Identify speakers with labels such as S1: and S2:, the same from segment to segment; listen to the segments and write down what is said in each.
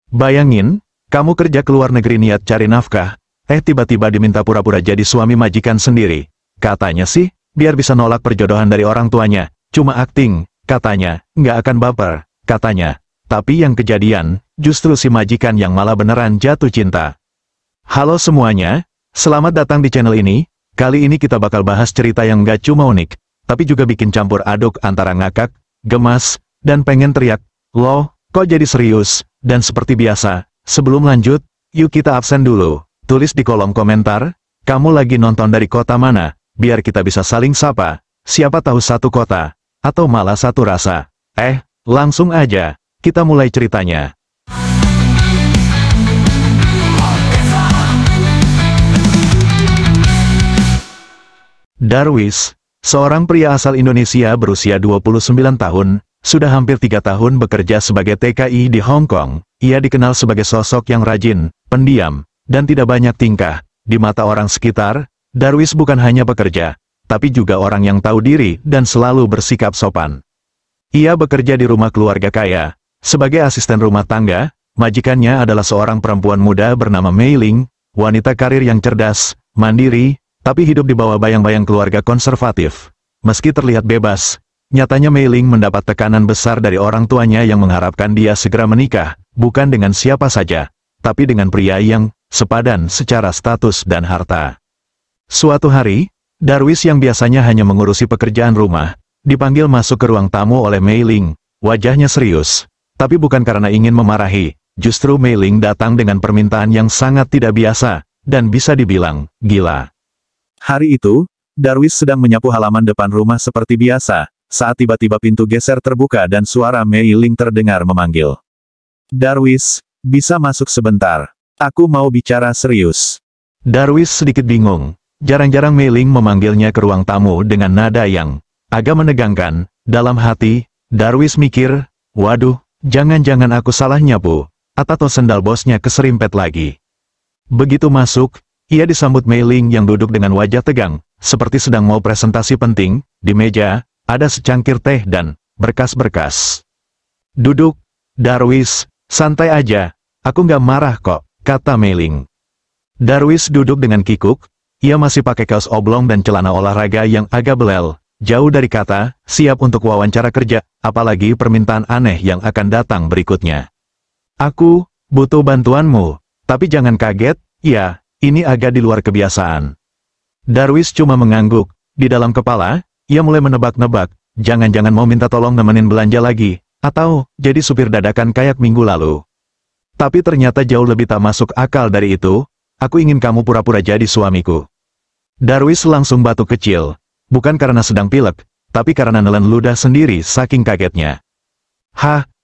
S1: Bayangin, kamu kerja ke luar negeri niat cari nafkah, tiba-tiba diminta pura-pura jadi suami majikan sendiri. Katanya sih, biar bisa nolak perjodohan dari orang tuanya, cuma akting, katanya, nggak akan baper, katanya. Tapi yang kejadian, justru si majikan yang malah beneran jatuh cinta. Halo semuanya, selamat datang di channel ini. Kali ini kita bakal bahas cerita yang nggak cuma unik, tapi juga bikin campur aduk antara ngakak, gemas, dan pengen teriak, loh, kok jadi serius? Dan seperti biasa, sebelum lanjut, yuk kita absen dulu. Tulis di kolom komentar, kamu lagi nonton dari kota mana, biar kita bisa saling sapa, siapa tahu satu kota, atau malah satu rasa. Langsung aja, kita mulai ceritanya. Darwis, seorang pria asal Indonesia berusia 29 tahun, sudah hampir 3 tahun bekerja sebagai TKI di Hong Kong. Ia dikenal sebagai sosok yang rajin, pendiam, dan tidak banyak tingkah. Di mata orang sekitar, Darwis bukan hanya pekerja, tapi juga orang yang tahu diri dan selalu bersikap sopan. Ia bekerja di rumah keluarga kaya. Sebagai asisten rumah tangga, majikannya adalah seorang perempuan muda bernama Mei Ling, wanita karir yang cerdas, mandiri, tapi hidup di bawah bayang-bayang keluarga konservatif. Meski terlihat bebas, nyatanya Mei Ling mendapat tekanan besar dari orang tuanya yang mengharapkan dia segera menikah, bukan dengan siapa saja, tapi dengan pria yang sepadan secara status dan harta. Suatu hari, Darwis yang biasanya hanya mengurusi pekerjaan rumah, dipanggil masuk ke ruang tamu oleh Mei Ling. Wajahnya serius, tapi bukan karena ingin memarahi, justru Mei Ling datang dengan permintaan yang sangat tidak biasa, dan bisa dibilang gila. Hari itu, Darwis sedang menyapu halaman depan rumah seperti biasa, saat tiba-tiba pintu geser terbuka dan suara Mei Ling terdengar memanggil. Darwis, bisa masuk sebentar. Aku mau bicara serius. Darwis sedikit bingung. Jarang-jarang Mei Ling memanggilnya ke ruang tamu dengan nada yang agak menegangkan. Dalam hati, Darwis mikir, waduh, jangan-jangan aku salah nyapu, atau sendal bosnya keserimpet lagi. Begitu masuk, ia disambut Mei Ling yang duduk dengan wajah tegang, seperti sedang mau presentasi penting. Di meja, ada secangkir teh dan berkas-berkas. Duduk, Darwis, santai aja, aku nggak marah kok, kata Mei Ling. Darwis duduk dengan kikuk, ia masih pakai kaos oblong dan celana olahraga yang agak belel, jauh dari kata, siap untuk wawancara kerja, apalagi permintaan aneh yang akan datang berikutnya. Aku butuh bantuanmu, tapi jangan kaget, ya. Ini agak di luar kebiasaan. Darwis cuma mengangguk. Di dalam kepala, ia mulai menebak-nebak, jangan-jangan mau minta tolong nemenin belanja lagi, atau jadi supir dadakan kayak minggu lalu. Tapi ternyata jauh lebih tak masuk akal dari itu, aku ingin kamu pura-pura jadi suamiku. Darwis langsung batuk kecil, bukan karena sedang pilek, tapi karena nelen ludah sendiri saking kagetnya.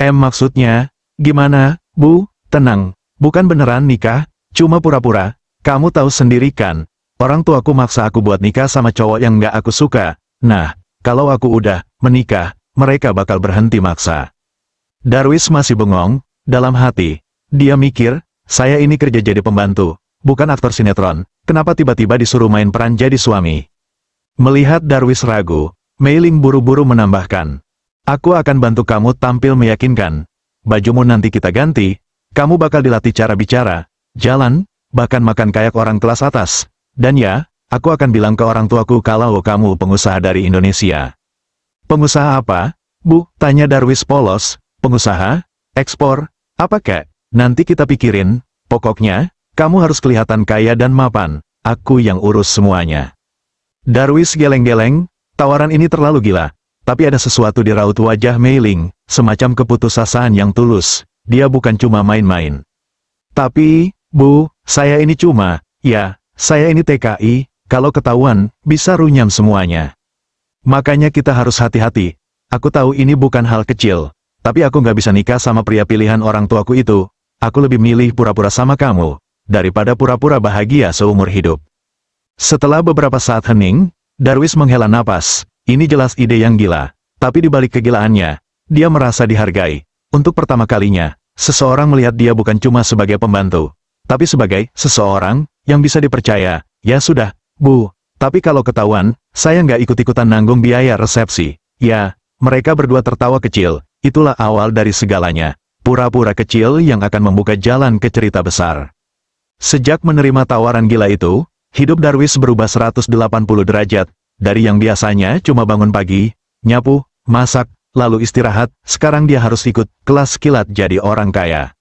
S1: Maksudnya, gimana, Bu? Tenang, bukan beneran nikah, cuma pura-pura. Kamu tahu sendiri kan, orang tuaku maksa aku buat nikah sama cowok yang nggak aku suka. Nah, kalau aku udah menikah, mereka bakal berhenti maksa. Darwis masih bengong, dalam hati. Dia mikir, saya ini kerja jadi pembantu, bukan aktor sinetron, kenapa tiba-tiba disuruh main peran jadi suami? Melihat Darwis ragu, Mei Ling buru-buru menambahkan. Aku akan bantu kamu tampil meyakinkan. Bajumu nanti kita ganti, kamu bakal dilatih cara bicara, jalan, bahkan makan kayak orang kelas atas. Dan ya, aku akan bilang ke orang tuaku kalau kamu pengusaha dari Indonesia. Pengusaha apa, Bu? Tanya Darwis polos. Pengusaha? Ekspor? Apa kek? Nanti kita pikirin. Pokoknya, kamu harus kelihatan kaya dan mapan. Aku yang urus semuanya. Darwis geleng-geleng. Tawaran ini terlalu gila. Tapi ada sesuatu di raut wajah Mei Ling, semacam keputusasaan yang tulus. Dia bukan cuma main-main. Tapi, Bu, saya ini saya ini TKI, kalau ketahuan, bisa runyam semuanya. Makanya kita harus hati-hati. Aku tahu ini bukan hal kecil, tapi aku nggak bisa nikah sama pria pilihan orang tuaku itu. Aku lebih milih pura-pura sama kamu, daripada pura-pura bahagia seumur hidup. Setelah beberapa saat hening, Darwis menghela napas. Ini jelas ide yang gila, tapi di balik kegilaannya, dia merasa dihargai. Untuk pertama kalinya, seseorang melihat dia bukan cuma sebagai pembantu, tapi sebagai seseorang yang bisa dipercaya. Ya sudah, Bu, tapi kalau ketahuan, saya nggak ikut-ikutan nanggung biaya resepsi. Ya, mereka berdua tertawa kecil. Itulah awal dari segalanya. pura-pura kecil yang akan membuka jalan ke cerita besar. Sejak menerima tawaran gila itu, hidup Darwis berubah 180 derajat, dari yang biasanya cuma bangun pagi, nyapu, masak, lalu istirahat, sekarang dia harus ikut kelas kilat jadi orang kaya.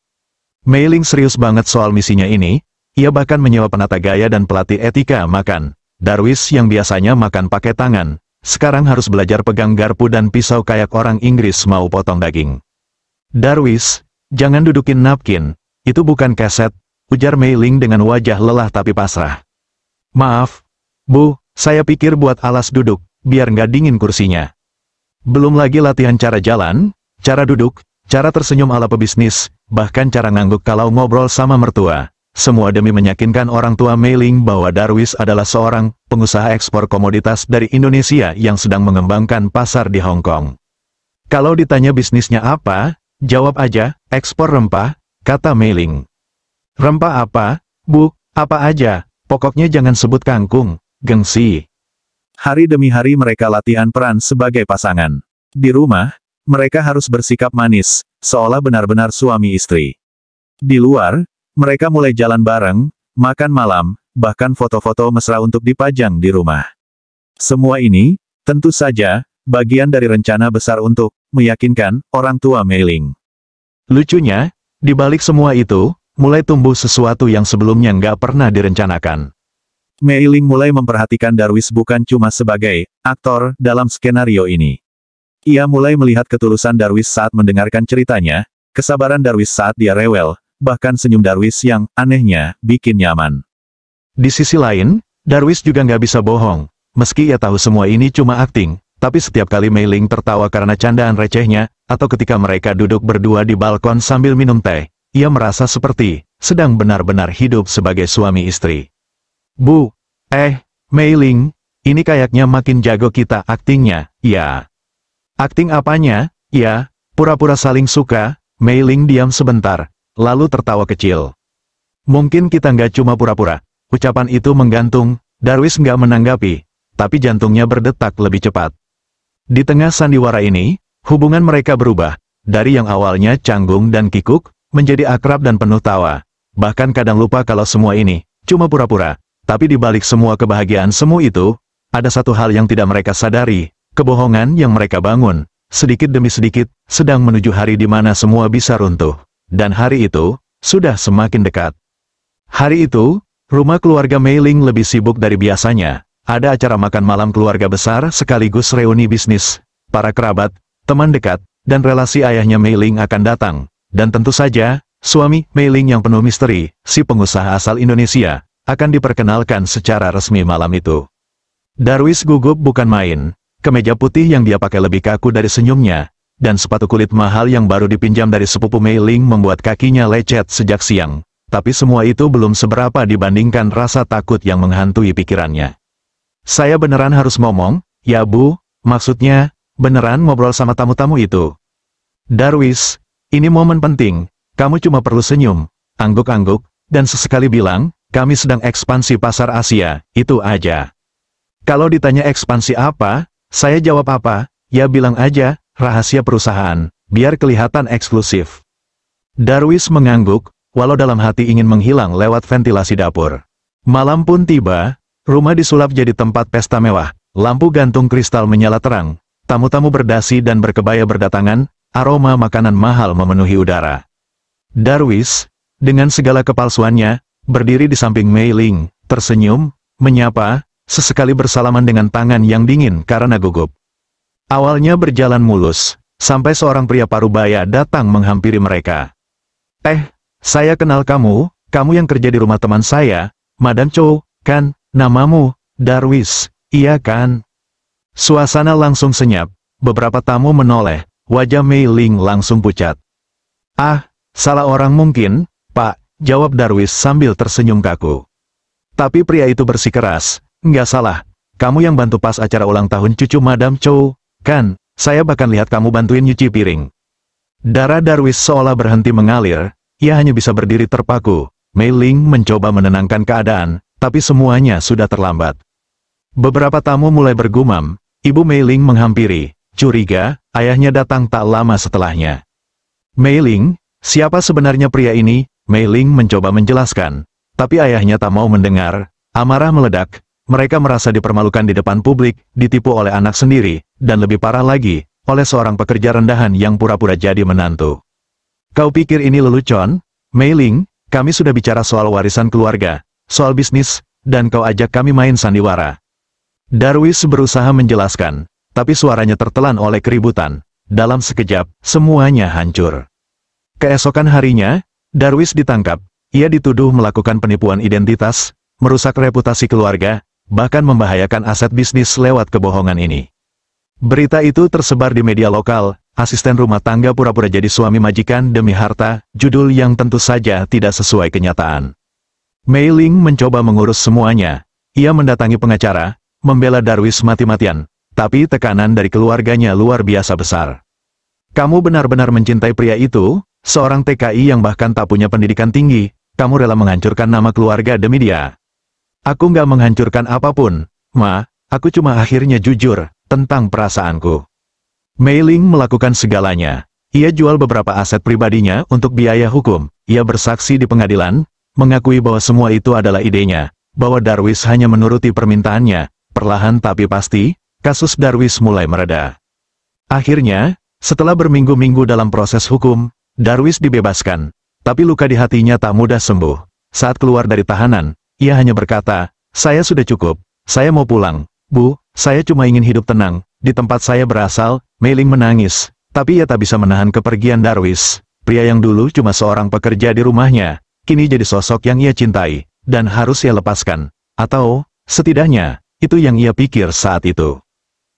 S1: Mei Ling serius banget soal misinya ini, ia bahkan menyewa penata gaya dan pelatih etika makan. Darwis yang biasanya makan pakai tangan, sekarang harus belajar pegang garpu dan pisau kayak orang Inggris mau potong daging. Darwis, jangan dudukin napkin, itu bukan keset, ujar Mei Ling dengan wajah lelah tapi pasrah. Maaf, Bu, saya pikir buat alas duduk, biar nggak dingin kursinya. Belum lagi latihan cara jalan, cara duduk, cara tersenyum ala pebisnis, bahkan cara ngangguk kalau ngobrol sama mertua. Semua demi meyakinkan orang tua Mei Ling bahwa Darwis adalah seorang pengusaha ekspor komoditas dari Indonesia yang sedang mengembangkan pasar di Hong Kong. Kalau ditanya bisnisnya apa, jawab aja, ekspor rempah, kata Mei Ling. Rempah apa, Bu? Apa aja, pokoknya jangan sebut kangkung, gengsi. Hari demi hari mereka latihan peran sebagai pasangan. Di rumah, mereka harus bersikap manis, seolah benar-benar suami istri. Di luar, mereka mulai jalan bareng, makan malam, bahkan foto-foto mesra untuk dipajang di rumah. Semua ini, tentu saja, bagian dari rencana besar untuk meyakinkan orang tua Mei Ling. Lucunya, di balik semua itu, mulai tumbuh sesuatu yang sebelumnya nggak pernah direncanakan. Mei Ling mulai memperhatikan Darwis bukan cuma sebagai aktor dalam skenario ini. Ia mulai melihat ketulusan Darwis saat mendengarkan ceritanya, kesabaran Darwis saat dia rewel, bahkan senyum Darwis yang, anehnya, bikin nyaman. Di sisi lain, Darwis juga nggak bisa bohong. Meski ia tahu semua ini cuma akting, tapi setiap kali Mei Ling tertawa karena candaan recehnya, atau ketika mereka duduk berdua di balkon sambil minum teh, ia merasa seperti sedang benar-benar hidup sebagai suami istri. Bu, Mei Ling, ini kayaknya makin jago kita aktingnya, ya. Akting apanya? Ya, pura-pura saling suka. Mei Ling diam sebentar, lalu tertawa kecil. Mungkin kita nggak cuma pura-pura. Ucapan itu menggantung, Darwis nggak menanggapi, tapi jantungnya berdetak lebih cepat. Di tengah sandiwara ini, hubungan mereka berubah, dari yang awalnya canggung dan kikuk, menjadi akrab dan penuh tawa. Bahkan kadang lupa kalau semua ini cuma pura-pura. Tapi di balik semua kebahagiaan semu itu, ada satu hal yang tidak mereka sadari, kebohongan yang mereka bangun, sedikit demi sedikit, sedang menuju hari di mana semua bisa runtuh. Dan hari itu, sudah semakin dekat. Hari itu, rumah keluarga Mei Ling lebih sibuk dari biasanya. Ada acara makan malam keluarga besar sekaligus reuni bisnis. Para kerabat, teman dekat, dan relasi ayahnya Mei Ling akan datang. Dan tentu saja, suami Mei Ling yang penuh misteri, si pengusaha asal Indonesia, akan diperkenalkan secara resmi malam itu. Darwis gugup bukan main. Kemeja putih yang dia pakai lebih kaku dari senyumnya, dan sepatu kulit mahal yang baru dipinjam dari sepupu Mei Ling membuat kakinya lecet sejak siang. Tapi semua itu belum seberapa dibandingkan rasa takut yang menghantui pikirannya. Saya beneran harus ngomong, ya Bu, maksudnya, beneran ngobrol sama tamu-tamu itu. Darwis, ini momen penting, kamu cuma perlu senyum, angguk-angguk, dan sesekali bilang, kami sedang ekspansi pasar Asia, itu aja. Kalau ditanya ekspansi apa, saya jawab apa, ya bilang aja, rahasia perusahaan, biar kelihatan eksklusif. Darwis mengangguk, walau dalam hati ingin menghilang lewat ventilasi dapur. Malam pun tiba, rumah disulap jadi tempat pesta mewah, lampu gantung kristal menyala terang, tamu-tamu berdasi dan berkebaya berdatangan, aroma makanan mahal memenuhi udara. Darwis, dengan segala kepalsuannya, berdiri di samping Mei Ling, tersenyum, menyapa, sesekali bersalaman dengan tangan yang dingin karena gugup. Awalnya berjalan mulus, sampai seorang pria parubaya datang menghampiri mereka. Saya kenal kamu yang kerja di rumah teman saya, Madam Chow, kan, namamu, Darwis, iya kan? Suasana langsung senyap, beberapa tamu menoleh, wajah Mei Ling langsung pucat. Salah orang mungkin, Pak, jawab Darwis sambil tersenyum kaku. Tapi pria itu bersikeras, nggak salah, kamu yang bantu pas acara ulang tahun cucu Madam Chow, kan, saya bahkan lihat kamu bantuin nyuci piring. Darah Darwis seolah berhenti mengalir, ia hanya bisa berdiri terpaku. Mei Ling mencoba menenangkan keadaan, tapi semuanya sudah terlambat. Beberapa tamu mulai bergumam, Ibu Mei Ling menghampiri, curiga, ayahnya datang tak lama setelahnya. Mei Ling, Siapa sebenarnya pria ini? Mei Ling mencoba menjelaskan. Tapi ayahnya tak mau mendengar. Amarah meledak. Mereka merasa dipermalukan di depan publik, ditipu oleh anak sendiri, dan lebih parah lagi, oleh seorang pekerja rendahan yang pura-pura jadi menantu. Kau pikir ini lelucon? Mei Ling, kami sudah bicara soal warisan keluarga, soal bisnis, dan kau ajak kami main sandiwara. Darwis berusaha menjelaskan, tapi suaranya tertelan oleh keributan. Dalam sekejap, semuanya hancur. Keesokan harinya, Darwis ditangkap. Ia dituduh melakukan penipuan identitas, merusak reputasi keluarga, bahkan membahayakan aset bisnis lewat kebohongan ini. Berita itu tersebar di media lokal. Asisten rumah tangga pura-pura jadi suami majikan demi harta, judul yang tentu saja tidak sesuai kenyataan. Mei Ling mencoba mengurus semuanya. Ia mendatangi pengacara, membela Darwis mati-matian, tapi tekanan dari keluarganya luar biasa besar. Kamu benar-benar mencintai pria itu, seorang TKI yang bahkan tak punya pendidikan tinggi, kamu rela menghancurkan nama keluarga demi dia. Aku nggak menghancurkan apapun, Ma, aku cuma akhirnya jujur tentang perasaanku. Mei Ling melakukan segalanya. Ia jual beberapa aset pribadinya untuk biaya hukum. Ia bersaksi di pengadilan, mengakui bahwa semua itu adalah idenya, bahwa Darwis hanya menuruti permintaannya. Perlahan tapi pasti, kasus Darwis mulai mereda. Akhirnya, setelah berminggu-minggu dalam proses hukum, Darwis dibebaskan. Tapi luka di hatinya tak mudah sembuh. Saat keluar dari tahanan, ia hanya berkata, "Saya sudah cukup, saya mau pulang. Bu, saya cuma ingin hidup tenang, di tempat saya berasal." Mei Ling menangis, tapi ia tak bisa menahan kepergian Darwis. Pria yang dulu cuma seorang pekerja di rumahnya, kini jadi sosok yang ia cintai, dan harus ia lepaskan. Atau, setidaknya, itu yang ia pikir saat itu.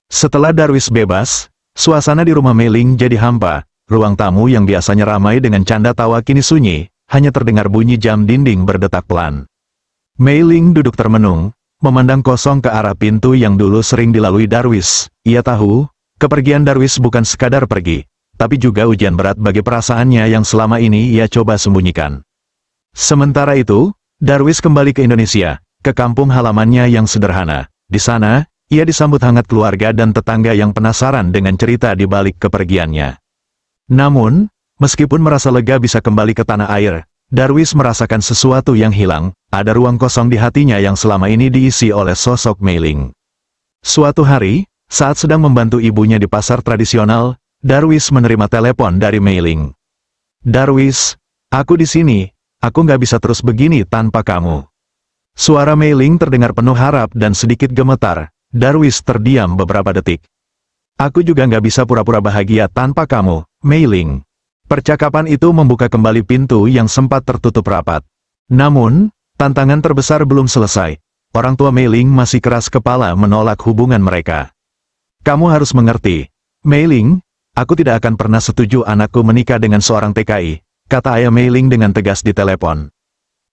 S1: Setelah Darwis bebas, suasana di rumah Mei Ling jadi hampa. Ruang tamu yang biasanya ramai dengan canda tawa kini sunyi, hanya terdengar bunyi jam dinding berdetak pelan. Mei Ling duduk termenung, memandang kosong ke arah pintu yang dulu sering dilalui Darwis. Ia tahu, kepergian Darwis bukan sekadar pergi, tapi juga ujian berat bagi perasaannya yang selama ini ia coba sembunyikan. Sementara itu, Darwis kembali ke Indonesia, ke kampung halamannya yang sederhana. Di sana, ia disambut hangat keluarga dan tetangga yang penasaran dengan cerita di balik kepergiannya. Namun, meskipun merasa lega bisa kembali ke tanah air, Darwis merasakan sesuatu yang hilang. Ada ruang kosong di hatinya yang selama ini diisi oleh sosok Mei Ling. Suatu hari, saat sedang membantu ibunya di pasar tradisional, Darwis menerima telepon dari Mei Ling. "Darwis, aku di sini. Aku nggak bisa terus begini tanpa kamu." Suara Mei Ling terdengar penuh harap dan sedikit gemetar. Darwis terdiam beberapa detik. "Aku juga nggak bisa pura-pura bahagia tanpa kamu, Mei Ling." Percakapan itu membuka kembali pintu yang sempat tertutup rapat. Namun, tantangan terbesar belum selesai. Orang tua Mei Ling masih keras kepala menolak hubungan mereka. "Kamu harus mengerti, Mei Ling, aku tidak akan pernah setuju anakku menikah dengan seorang TKI," kata ayah Mei Ling dengan tegas di telepon.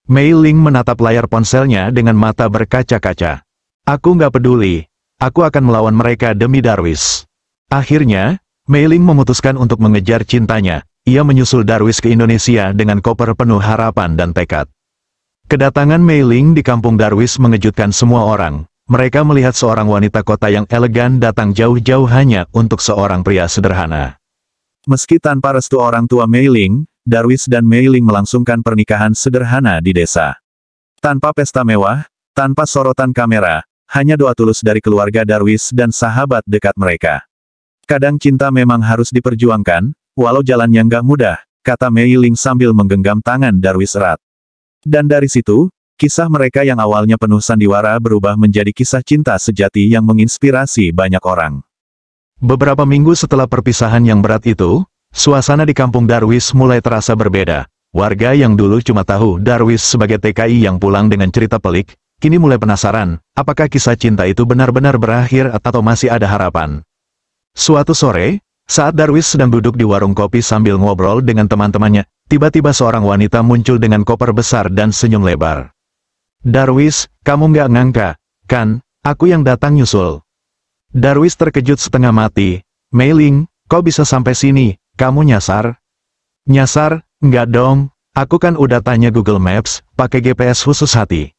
S1: Mei Ling menatap layar ponselnya dengan mata berkaca-kaca. "Aku nggak peduli. Aku akan melawan mereka demi Darwis." Akhirnya, Mei Ling memutuskan untuk mengejar cintanya. Ia menyusul Darwis ke Indonesia dengan koper penuh harapan dan tekad. Kedatangan Mei Ling di kampung Darwis mengejutkan semua orang. Mereka melihat seorang wanita kota yang elegan datang jauh-jauh hanya untuk seorang pria sederhana. Meski tanpa restu orang tua Mei Ling, Darwis dan Mei Ling melangsungkan pernikahan sederhana di desa. Tanpa pesta mewah, tanpa sorotan kamera, hanya doa tulus dari keluarga Darwis dan sahabat dekat mereka. "Kadang cinta memang harus diperjuangkan, walau jalannya nggak mudah," kata Mei Ling sambil menggenggam tangan Darwis erat. Dan dari situ, kisah mereka yang awalnya penuh sandiwara berubah menjadi kisah cinta sejati yang menginspirasi banyak orang. Beberapa minggu setelah perpisahan yang berat itu, suasana di kampung Darwis mulai terasa berbeda. Warga yang dulu cuma tahu Darwis sebagai TKI yang pulang dengan cerita pelik, kini mulai penasaran, apakah kisah cinta itu benar-benar berakhir atau masih ada harapan. Suatu sore, saat Darwis sedang duduk di warung kopi sambil ngobrol dengan teman-temannya, tiba-tiba seorang wanita muncul dengan koper besar dan senyum lebar. "Darwis, kamu nggak ngangka, kan, aku yang datang nyusul." Darwis terkejut setengah mati. "Mei Ling, kok bisa sampai sini, kamu nyasar?" "Nyasar? Nggak dong, aku kan udah tanya Google Maps, pakai GPS khusus hati."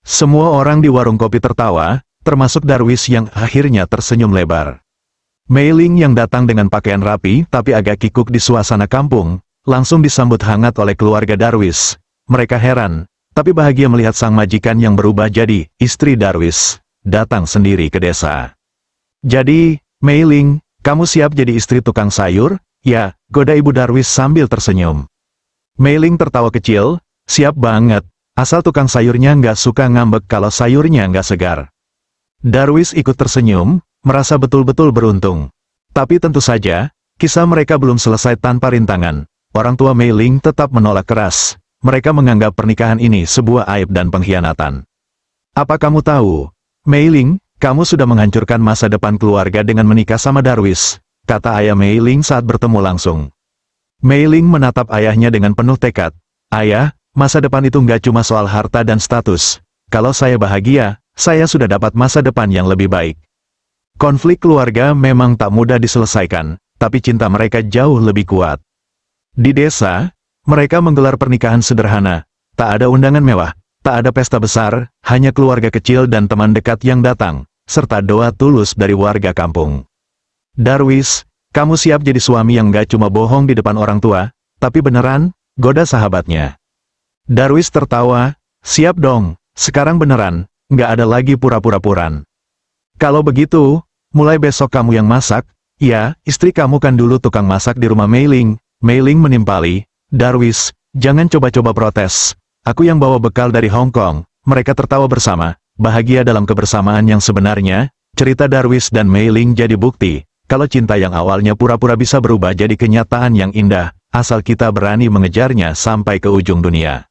S1: Semua orang di warung kopi tertawa, termasuk Darwis yang akhirnya tersenyum lebar. Mei Ling yang datang dengan pakaian rapi tapi agak kikuk di suasana kampung, langsung disambut hangat oleh keluarga Darwis. Mereka heran, tapi bahagia melihat sang majikan yang berubah jadi istri Darwis, datang sendiri ke desa. "Jadi, Mei Ling, kamu siap jadi istri tukang sayur?" "Ya," goda Ibu Darwis sambil tersenyum. Mei Ling tertawa kecil, "Siap banget, asal tukang sayurnya nggak suka ngambek kalau sayurnya nggak segar." Darwis ikut tersenyum, merasa betul-betul beruntung. Tapi tentu saja, kisah mereka belum selesai tanpa rintangan. Orang tua Mei Ling tetap menolak keras. Mereka menganggap pernikahan ini sebuah aib dan pengkhianatan. "Apa kamu tahu, Mei Ling, kamu sudah menghancurkan masa depan keluarga dengan menikah sama Darwis," kata ayah Mei Ling saat bertemu langsung. Mei Ling menatap ayahnya dengan penuh tekad. "Ayah, masa depan itu nggak cuma soal harta dan status. Kalau saya bahagia, saya sudah dapat masa depan yang lebih baik." Konflik keluarga memang tak mudah diselesaikan, tapi cinta mereka jauh lebih kuat. Di desa, mereka menggelar pernikahan sederhana. Tak ada undangan mewah, tak ada pesta besar, hanya keluarga kecil dan teman dekat yang datang, serta doa tulus dari warga kampung. "Darwis, kamu siap jadi suami yang gak cuma bohong di depan orang tua, tapi beneran?" goda sahabatnya. Darwis tertawa, "Siap dong, sekarang beneran, gak ada lagi pura-pura-puran." "Kalau begitu, mulai besok kamu yang masak." "Ya, istri kamu kan dulu tukang masak di rumah Mei Ling." Mei Ling menimpali, "Darwis, jangan coba-coba protes. Aku yang bawa bekal dari Hong Kong." Mereka tertawa bersama, bahagia dalam kebersamaan yang sebenarnya. Cerita Darwis dan Mei Ling jadi bukti, kalau cinta yang awalnya pura-pura bisa berubah jadi kenyataan yang indah, asal kita berani mengejarnya sampai ke ujung dunia.